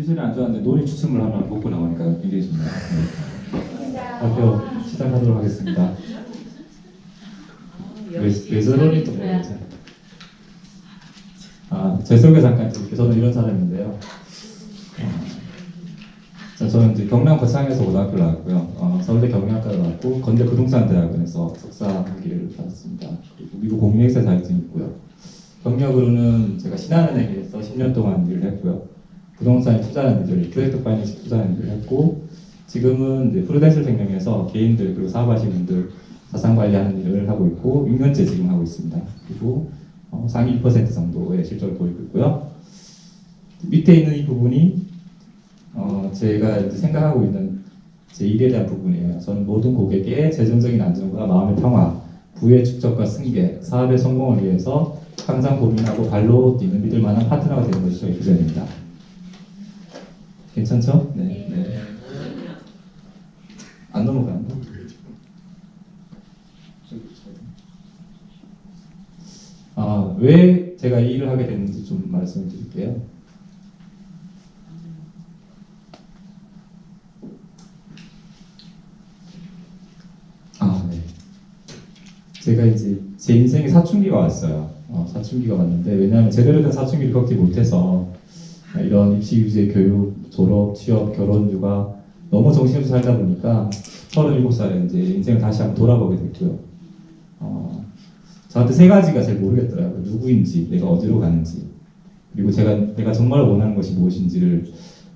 컨디션이 안 좋았는데 논의 추첨을 하면 먹고 나오니까 굉장히 좋네요. 네. 발표 시작하도록 하겠습니다. 왜 저러니 또 모르겠죠. 제 소개 잠깐 드릴게요. 저는 이런 사람인데요. 저는 이제 경남 거창에서 고등학교를 나왔고요. 서울대 경영학과를 나왔고 건대 부동산대학원에서 석사 학위를 받았습니다. 그리고 미국 공인회사 자격증이 있고요. 경력으로는 제가 신한은행에서 10년 동안 일을 했고요. 부동산에 투자하는 일들, 프로젝트 파이낸스 투자하는 일을 했고, 지금은 이제 프루덴셜 생명에서 개인들 그리고 사업하시는 분들 자산 관리하는 일을 하고 있고 6년째 지금 하고 있습니다. 그리고 상위 1% 정도의 실적을 보이고 있고요. 밑에 있는 이 부분이 제가 이제 생각하고 있는 제 일에 대한 부분이에요. 저는 모든 고객의 재정적인 안정과 마음의 평화, 부의 축적과 승계, 사업의 성공을 위해서 항상 고민하고 발로 뛰는 믿을 만한 파트너가 되는 것이 저희 비전입니다. 괜찮죠? 네. 네. 안 넘어가는 거? 왜 제가 이 일을 하게 됐는지 좀 말씀을 드릴게요. 네. 제가 이제 제 인생에 사춘기가 왔어요. 사춘기가 왔는데, 왜냐하면 제대로 된 사춘기를 겪지 못해서 이런 입시, 유제, 교육, 졸업, 취업, 결혼, 육아 너무 정신없이 살다 보니까 37살에 이제 인생을 다시 한번 돌아보게 됐고요. 저한테 세 가지가 잘 모르겠더라고요. 누구인지, 내가 어디로 가는지, 그리고 내가 정말 원하는 것이 무엇인지를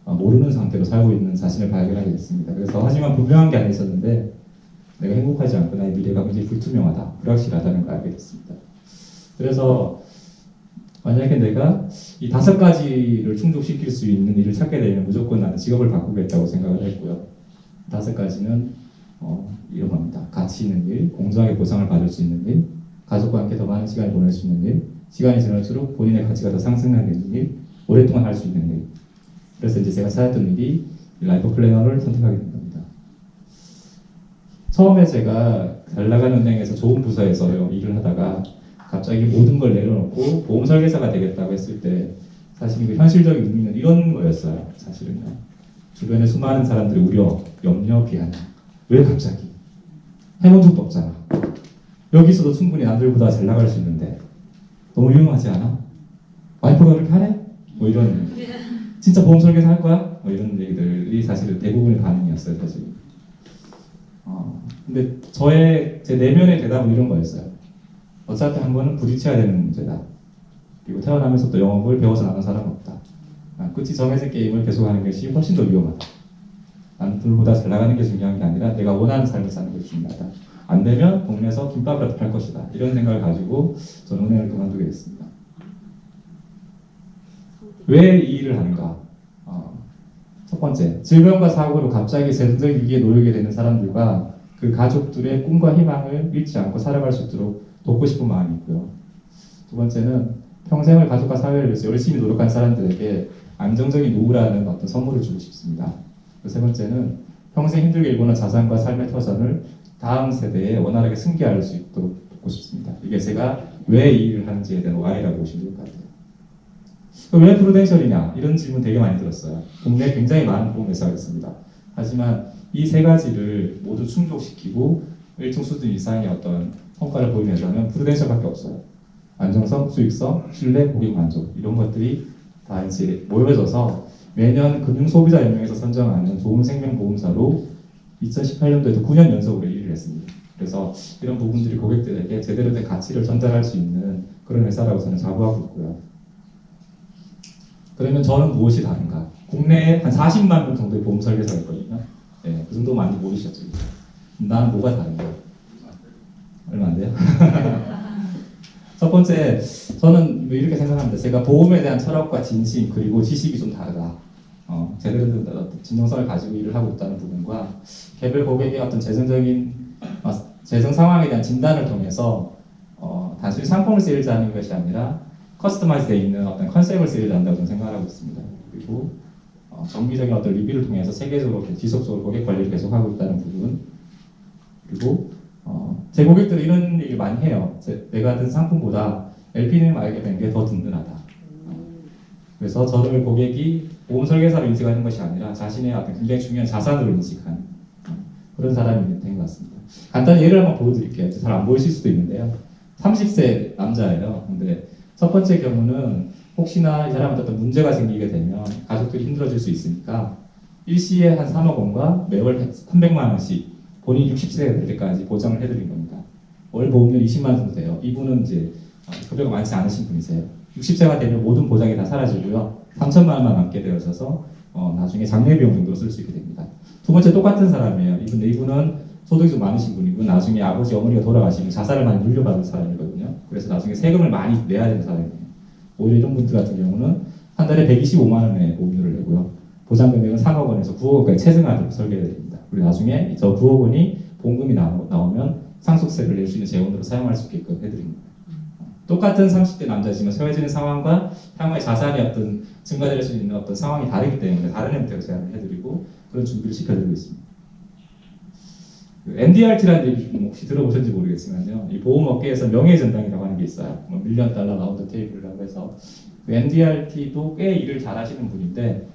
모르는 상태로 살고 있는 자신을 발견하게 됐습니다. 그래서 하지만 분명한 게 하나 있었는데, 내가 행복하지 않고 나의 미래가 굉장히 불투명하다, 불확실하다는 걸 알게 됐습니다. 그래서 만약에 내가 이 5가지를 충족시킬 수 있는 일을 찾게 되면 무조건 나는 직업을 바꾸겠다고 생각을 했고요. 5가지는 이런 겁니다. 가치 있는 일, 공정하게 보상을 받을 수 있는 일, 가족과 함께 더 많은 시간을 보낼 수 있는 일, 시간이 지날수록 본인의 가치가 더 상승하는 일, 오랫동안 할 수 있는 일. 그래서 이제 제가 찾았던 일이 라이프 플래너를 선택하게 된 겁니다. 처음에 제가 잘 나가는 은행에서 좋은 부서에서 일을 하다가 갑자기 모든 걸 내려놓고 보험 설계사가 되겠다고 했을 때 사실 그 현실적인 의미는 이런 거였어요. 사실은요. 주변에 수많은 사람들의 우려, 염려, 비아냥. 왜 갑자기? 해본 적도 없잖아. 여기서도 충분히 남들보다 잘 나갈 수 있는데 너무 유명하지 않아? 와이프가 그렇게 하래? 뭐 이런. 진짜 보험 설계사 할 거야? 뭐 이런 얘기들이 사실은 대부분의 반응이었어요. 사실. 근데 제 내면의 대답은 이런 거였어요. 어차피 한 번은 부딪혀야 되는 문제다. 그리고 태어나면서부터 영업을 배워서 나간 사람은 없다. 끝이 정해진 게임을 계속하는 것이 훨씬 더 위험하다. 남들보다 잘 나가는 게 중요한 게 아니라 내가 원하는 삶을 사는 것이 중요하다. 안 되면 동네에서 김밥이라도 팔 것이다. 이런 생각을 가지고 저는 은행을 그만두게 됐습니다. 왜 이 일을 하는가? 첫 번째, 질병과 사고로 갑자기 재정적 위기에 놓이게 되는 사람들과 그 가족들의 꿈과 희망을 잃지 않고 살아갈 수 있도록 돕고 싶은 마음이 있고요. 두 번째는 평생을 가족과 사회를 위해서 열심히 노력한 사람들에게 안정적인 노후라는 어떤 선물을 주고 싶습니다. 세 번째는 평생 힘들게 일궈낸 자산과 삶의 터전을 다음 세대에 원활하게 승계할 수 있도록 돕고 싶습니다. 이게 제가 왜 이 일을 하는지에 대한 Y라고 보시면 될 것 같아요. 왜 프루덴셜이냐? 이런 질문 되게 많이 들었어요. 국내에 굉장히 많은 보험회사가 있습니다. 하지만 이 세 가지를 모두 충족시키고 일정 수준 이상의 어떤 성과를 보이는 회사는 프루덴셜밖에 없어요. 안정성, 수익성, 신뢰, 고객 만족 이런 것들이 다 이제 모여져서 매년 금융소비자연맹에서 선정하는 좋은 생명보험사로 2018년도에도 9년 연속으로 1위를 했습니다. 그래서 이런 부분들이 고객들에게 제대로 된 가치를 전달할 수 있는 그런 회사라고 저는 자부하고 있고요. 그러면 저는 무엇이 다른가? 국내에 한 40만 명 정도의 보험 설계사가 있거든요. 네, 그 정도 많이 모르셨죠? 난 뭐가 다른가? 얼마 안 돼요? 첫 번째, 저는 이렇게 생각합니다. 제가 보험에 대한 철학과 진심 그리고 지식이 좀 다르다. 제대로 된 어떤 진정성을 가지고 일을 하고 있다는 부분과 개별 고객의 어떤 재정 상황에 대한 진단을 통해서 단순히 상품을 세일즈하는 것이 아니라 커스터마이즈 되어 있는 어떤 컨셉을 세일즈한다고 저는 생각하고 있습니다. 그리고 정기적인 어떤 리뷰를 통해서 세계적으로 지속적으로 고객 관리를 계속하고 있다는 부분. 그리고 제 고객들은 이런 얘기를 많이 해요. 내가 든 상품보다 LP님을 알게 된 게 더 든든하다. 그래서 저를 고객이 보험 설계사로 인식하는 것이 아니라 자신의 어떤 굉장히 중요한 자산으로 인식하는 그런 사람이 된 것 같습니다. 간단히 예를 한번 보여드릴게요. 잘 안 보이실 수도 있는데요. 30세 남자예요. 근데 첫 번째 경우는 혹시나 이 사람한테 어떤 문제가 생기게 되면 가족들이 힘들어질 수 있으니까 일시에 한 3억 원과 매월 300만 원씩 본인이 60세가 될 때까지 보장을 해드린 겁니다. 월 보험료 20만 원 정도 돼요. 이분은 이제 급여가 많지 않으신 분이세요. 60세가 되면 모든 보장이 다 사라지고요. 3천만 원만 남게 되어서 나중에 장례 비용 정도로 쓸 수 있게 됩니다. 두 번째 똑같은 사람이에요. 이분은 소득이 좀 많으신 분이고 나중에 아버지 어머니가 돌아가시면 자산을 많이 물려받을 사람이거든요. 그래서 나중에 세금을 많이 내야 되는 사람이에요. 오히려 이런 분들 같은 경우는 한 달에 125만 원의 보험료를 내고요. 보장 금액은 3억 원에서 9억 원까지 체증하도록 설계가 됩니다. 그리고 나중에 저 9억 원이 보험금이 나오면 상속세를 낼 수 있는 재원으로 사용할 수 있게끔 해드립니다. 똑같은 30대 남자지만 처해지는 상황과 향후에 자산이 어떤 증가될 수 있는 어떤 상황이 다르기 때문에 다른 형태로 제안을 해드리고 그런 준비를 시켜드리고 있습니다. MDRT라는 얘기 혹시 들어보셨는지 모르겠지만요. 이 보험업계에서 명예전당이라고 하는 게 있어요. 뭐 밀리언 달러 라운드 테이블이라고 해서 그 MDRT도 꽤 일을 잘하시는 분인데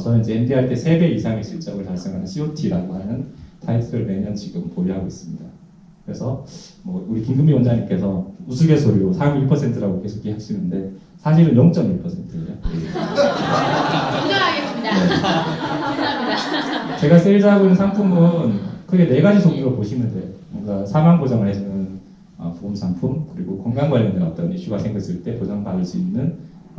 저는 이제 MDRT 3배 이상의 실적을 달성하는 COT라고 하는 타이틀을 매년 지금 보유하고 있습니다. 그래서 뭐 우리 김금미 원장님께서 우스갯소리로 상위 1%라고 계속 하시는데 사실은 0.1%예요. 인정하겠습니다. 감사합니다. 제가 세일즈하고 있는 상품은 크게 4가지 종류로 보시면 돼요. 뭔가 사망 보장을 해주는 보험 상품, 그리고 건강 관련된 어떤 이슈가 생겼을 때 보장받을 수 있는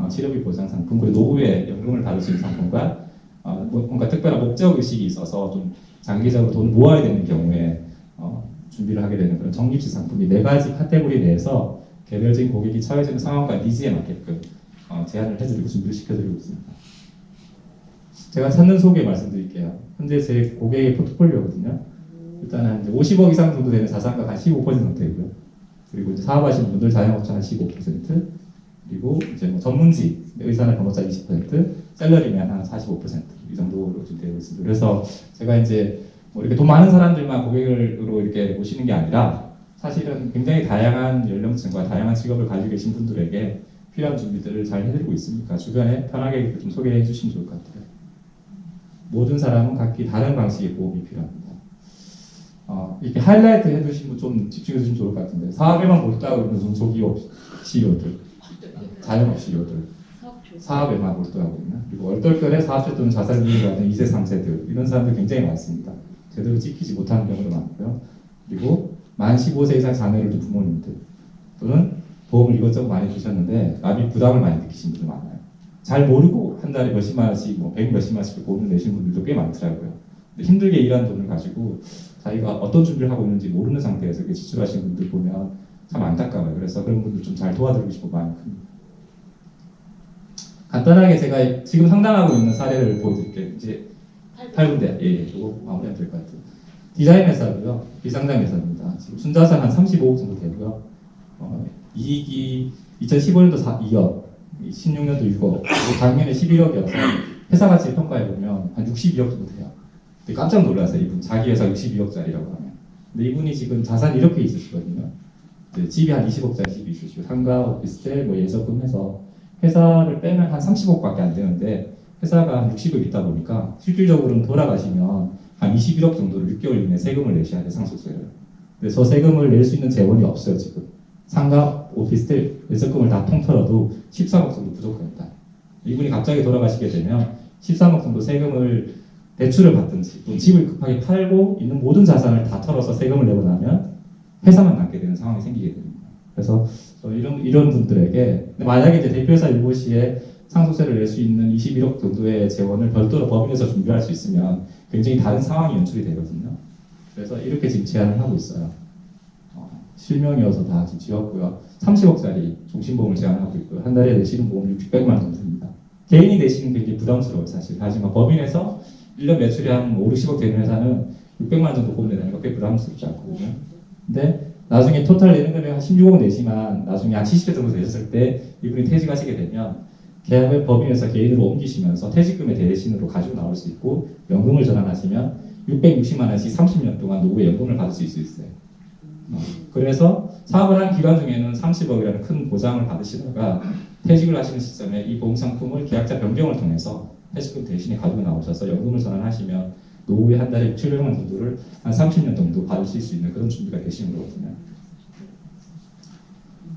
치료비 보장 상품, 그리고 노후에 연금을 받을 수 있는 상품과 뭔가 특별한 목적 의식이 있어서 좀 장기적으로 돈을 모아야 되는 경우에 준비를 하게 되는 그런 적립식 상품이 4가지 카테고리 내에서 개별적인 고객이 처해지는 상황과 니즈에 맞게끔 제안을 해드리고 준비를 시켜드리고 있습니다. 제가 찾는 소개 말씀드릴게요. 현재 제 고객의 포트폴리오거든요. 일단은 이제 50억 이상 정도 되는 자산가 한 15% 상태고요. 그리고 이제 사업하시는 분들 자영업자 한 15%, 그리고 이제 뭐 전문직, 의사나 변호사 20%, 셀러리맨 한 45%이 정도로 좀 되어 있습니다. 그래서 제가 이제 뭐 이렇게 돈 많은 사람들만 고객으로 이렇게 모시는 게 아니라 사실은 굉장히 다양한 연령층과 다양한 직업을 가지고 계신 분들에게 필요한 준비들을 잘 해드리고 있으니까 주변에 편하게 좀 소개해 주시면 좋을 것 같아요. 모든 사람은 각기 다른 방식의 보험이 필요합니다. 이렇게 하이라이트 해두시면 좀 집중해 주시면 좋을 것 같은데 사업에만 몰두하고 있는 중소기업 CEO들, 자영업 CEO들, 사업에만 몰두하고 있는, 그리고 얼떨결에 사업체 또는 자산을 유지하는 2세, 3세들 이런 사람들 굉장히 많습니다. 제대로 지키지 못하는 경우도 많고요. 그리고 만 15세 이상 자녀를 둔 부모님들 또는 보험을 이것저것 많이 드셨는데 납입 부담을 많이 느끼신 분들 많아요. 잘 모르고 한 달에 몇십만 원씩, 뭐 100 몇십만 원씩 보험을 내신 분들도 꽤 많더라고요. 근데 힘들게 일한 돈을 가지고 자기가 어떤 준비를 하고 있는지 모르는 상태에서 이렇게 지출하시는 분들 보면 참 안타까워요. 그래서 그런 분들 좀 잘 도와드리고 싶은 마음이 큽니다. 간단하게 제가 지금 상담하고 있는 사례를 보여드릴게요. 이제 8군데, 이거 마무리하면 될 것 같아요. 디자인 회사고요. 비상장 회사입니다. 지금 순자산 한 35억 정도 되고요. 이익이 2015년도 2억, 16년도 6억, 작년에 11억이어서 회사 가치 평가해보면 한 62억 정도 돼요. 근데 깜짝 놀랐어요. 이분 자기 회사 62억짜리라고 하면. 근데 이분이 지금 자산이 이렇게 있으시거든요. 집이 한 20억짜리 집이 있으시고 상가, 오피스텔, 뭐 예적금 해서 회사를 빼면 한 30억밖에 안 되는데 회사가 한 60억 있다 보니까 실질적으로는 돌아가시면 한 21억 정도를 6개월 이내에 세금을 내셔야 돼요. 상속세를. 근데 저 세금을 낼 수 있는 재원이 없어요. 지금 상가, 오피스텔, 예적금을 다 통틀어도 13억 정도 부족합니다. 이분이 갑자기 돌아가시게 되면 13억 정도 세금을 대출을 받든지 또 집을 급하게 팔고 있는 모든 자산을 다 털어서 세금을 내고 나면 회사만 남게 되는 상황이 생기게 됩니다. 그래서 이런 분들에게 만약에 이제 대표회사 유보시에 상속세를 낼 수 있는 21억 정도의 재원을 별도로 법인에서 준비할 수 있으면 굉장히 다른 상황이 연출이 되거든요. 그래서 이렇게 지금 제안을 하고 있어요. 실명이어서 다 지금 지웠고요. 30억짜리 종신보험을 제안하고 있고요. 한 달에 내시는 보험이 600만 원 정도입니다. 개인이 내시는 게 굉장히 부담스러워요, 사실. 하지만 법인에서 1년 매출이 한 5, 60억 되는 회사는 600만 원 정도 보험 내는 거 꽤 부담스럽지 않거든요. 근데 나중에 토탈 내는 금액 한 16억 내지만 나중에 한 70세 정도 되셨을 때 이분이 퇴직하시게 되면 계약을 법인에서 개인으로 옮기시면서 퇴직금의 대신으로 가지고 나올 수 있고 연금을 전환하시면 660만 원씩 30년 동안 노후에 연금을 받을 수 있어요. 그래서 사업을 한 기간 중에는 30억이라는 큰 보장을 받으시다가 퇴직을 하시는 시점에 이 보험 상품을 계약자 변경을 통해서 퇴직금 대신에 가지고 나오셔서 연금을 전환하시면 노후에 한 달에 700만 원 정도를 한 30년 정도 받으실 수 있는 그런 준비가 되시는 거거든요.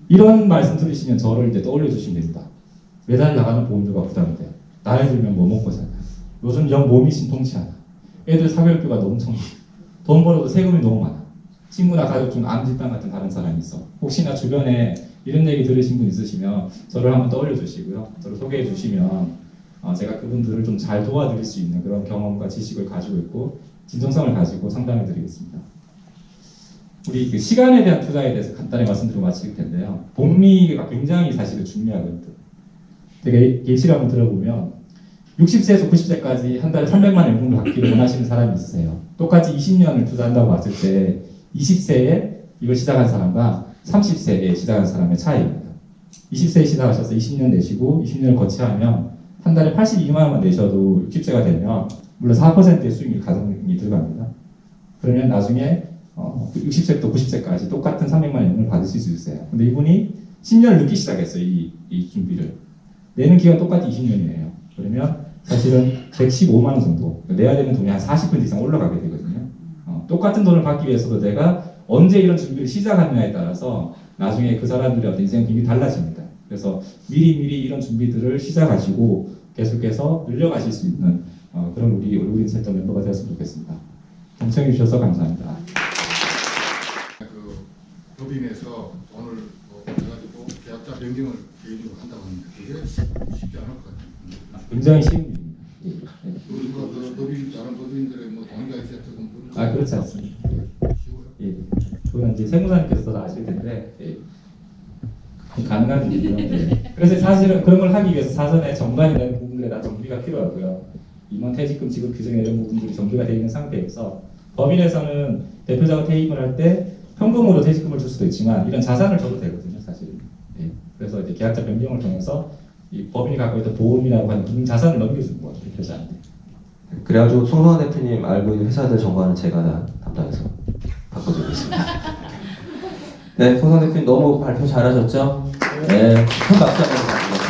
이런 말씀 들으시면 저를 이제 떠올려 주시면 됩니다. 매달 나가는 보험료가 부담이 돼. 나이 들면 뭐 먹고 사냐. 요즘 영 몸이 신통치 않아. 애들 사교육비가 너무 청구. 돈 벌어도 세금이 너무 많아. 친구나 가족 중 암집단 같은 다른 사람이 있어. 혹시나 주변에 이런 얘기 들으신 분 있으시면 저를 한번 떠올려 주시고요. 저를 소개해 주시면 제가 그분들을 좀 잘 도와드릴 수 있는 그런 경험과 지식을 가지고 있고 진정성을 가지고 상담해 드리겠습니다. 우리 그 시간에 대한 투자에 대해서 간단히 말씀드리고 마칠 텐데요. 복리가 굉장히 사실은 중요하거든요. 되게 예시를 한번 들어보면 60세에서 90세까지 한 달에 300만 연금을 받기를 원하시는 사람이 있으세요. 똑같이 20년을 투자한다고 봤을 때 20세에 이걸 시작한 사람과 30세에 시작한 사람의 차이입니다. 20세에 시작하셔서 20년 내시고 20년을 거치하면 한 달에 82만 원만 내셔도 60세가 되면 물론 4%의 수익률 가정이 들어갑니다. 그러면 나중에 60세부터 90세까지 똑같은 300만 원 연금을 받으실 수 있어요. 근데 이분이 10년을 늦게 시작했어요. 이 준비를. 내는 기간 똑같이 20년이에요. 그러면 사실은 115만 원 정도 내야 되는 돈이 한 40% 이상 올라가게 되거든요. 똑같은 돈을 받기 위해서도 내가 언제 이런 준비를 시작하느냐에 따라서 나중에 그 사람들의 어떤 인생 비밀이 달라집니다. 그래서 미리 이런 준비들을 시작하시고 계속해서 늘려가실 수 있는 그런 우리 얼굴인 센터 멤버가 되었으면 좋겠습니다. 경청해 주셔서 감사합니다. 그 법인에서 돈을 가지고 계약자 변경을 개인으로 한다고 하는데 그게 쉽지 않을 것 같아요. 굉장히 쉬운 일입니다. 그 법인 다른 법인들의 뭐 돈가 있어야 조금 그렇지 않습니다. 쉬워요. 예, 그건 이제 세무사님께서도 아실 텐데 가능한 일이죠. 예. 그래서 사실은 그런 걸 하기 위해서 사전에 정관이 되는 부분들에 다 정비가 필요하고요. 임원 퇴직금 지급 규정에 이런 부분들이 정비가 되어 있는 상태에서 법인에서는 대표자가 퇴임을 할 때 현금으로 퇴직금을 줄 수도 있지만 이런 자산을 줘도 되거든요, 사실은. 예. 그래서 이제 계약자 변경을 통해서 이 법인이 갖고 있던 보험이라고 하는 금융 자산을 넘겨주는 거예요, 대표자한테. 그래가지고 송성환 대표님 알고 있는 회사들 정보는 제가 다 담당해서 바꿔주고 있습니다. 네, 송성환 대표님 너무 발표 잘하셨죠? 네, 큰 박수 한번 부탁드립니다.